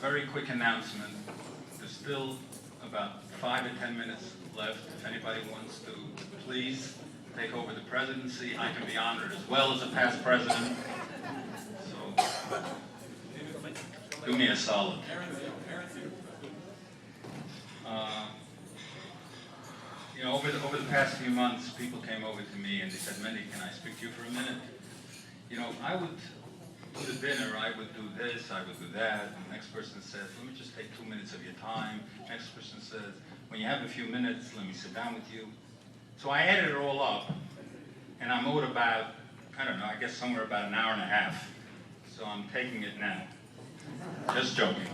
very quick announcement. There's still about 5 or 10 minutes left. If anybody wants to, please take over the presidency. I can be honored as well as a past president. So, do me a solid. You know, over the past few months, people came over to me and they said, Mendy, can I speak to you for a minute? You know, I would do the dinner, I would do this, I would do that. And the next person says, let me just take 2 minutes of your time. Next person says, when you have a few minutes, let me sit down with you. So I added it all up, and I'm owed about, I don't know, I guess somewhere about an hour and a half. So I'm taking it now. Just joking.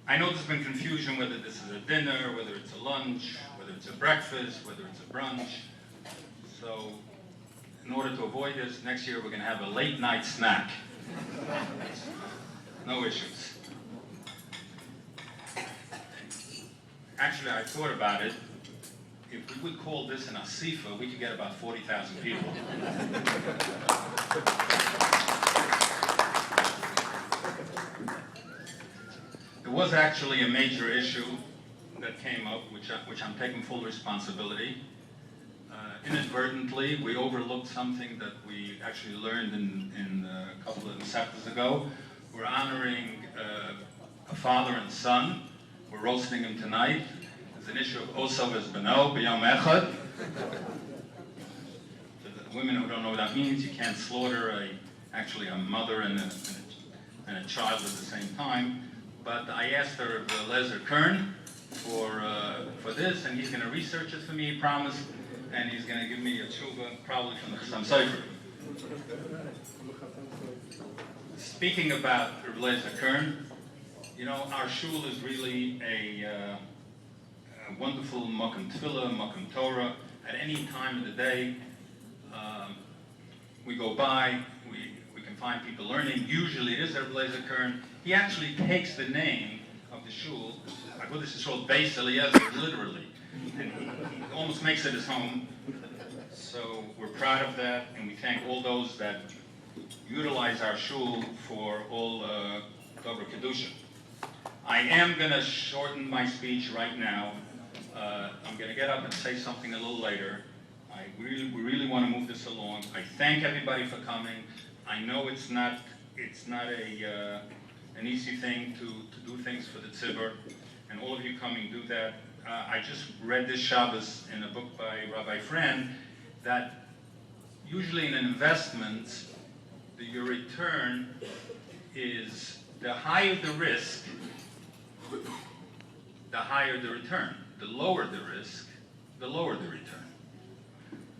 I know there's been confusion whether this is a dinner, whether it's a lunch, whether it's a breakfast, whether it's a brunch. So in order to avoid this, next year we're going to have a late night snack. No issues. Actually, I thought about it. If we would call this an asifa, we could get about 40,000 people. There was actually a major issue that came up, which I'm taking full responsibility. Inadvertently, we overlooked something that we actually learned in a couple of chapters ago. We're honoring a father and son. We're roasting him tonight. There's an issue of Osav es Beno, B'yom Echad. For the women who don't know what that means, you can't slaughter actually a mother and a child at the same time. But I asked her, Lezer Kern, for this, and he's going to research it for me, he promised, and he's going to give me a tshuva, probably from the Chassam Sofer. Speaking about Lezer Kern, you know, our shul is really a wonderful Makom Tefillah, Makom Torah. At any time of the day, we go by, we can find people learning. Usually it is Lezer Kern. He actually takes the name of the shul, Agudah Dinner, Beis Eliezer, literally, and he almost makes it his home. So we're proud of that, and we thank all those that utilize our shul for all Dover Kedusha. I am going to shorten my speech right now. I'm going to get up and say something a little later. We really want to move this along. I thank everybody for coming. I know it's not an easy thing to do things for the tzibur, and all of you coming do that. I just read this Shabbos in a book by Rabbi Friend that usually in an investment, your return is the higher the risk, the higher the return. The lower the risk, the lower the return.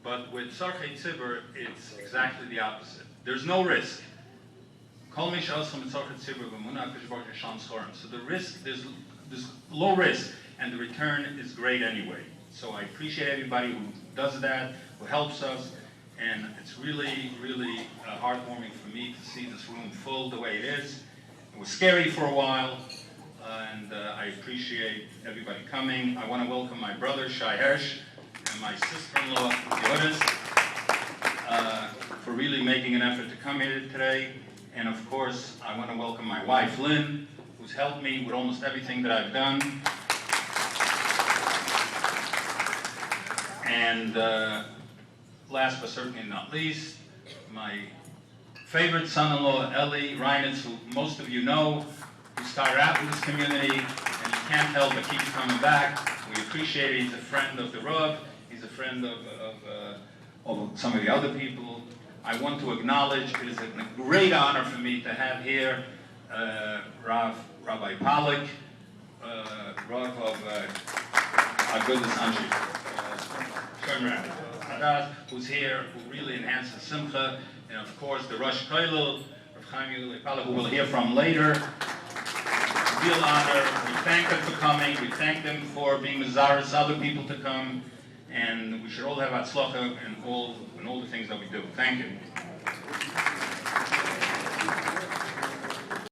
But with Tzarchei Tzibur, it's exactly the opposite. There's no risk. So the risk, there's low risk, and the return is great anyway. So I appreciate everybody who does that, who helps us, and it's really, really heartwarming for me to see this room full the way it is. It was scary for a while, and I appreciate everybody coming. I want to welcome my brother, Shai Hersh, and my sister-in-law, Yoris, for really making an effort to come here today. And of course, I want to welcome my wife, Lynn, who's helped me with almost everything that I've done. And last but certainly not least, my favorite son-in-law, Eli Reinitz, who most of you know, who started out in this community, and he can't help but keep coming back. We appreciate it. He's a friend of the Rav. He's a friend of some of the other people. I want to acknowledge it is a great honor for me to have here Rabbi Pollack, Rav of Agudah Dinner, who's here, who really enhances Simcha, and of course the Rosh Kollel, Rav Chaim Pollack, who we'll hear from later. Real honor. We thank them for coming. We thank them for being Mazaris, other people to come, and we should all have Hatzlacha in all the things that we do. Thank you.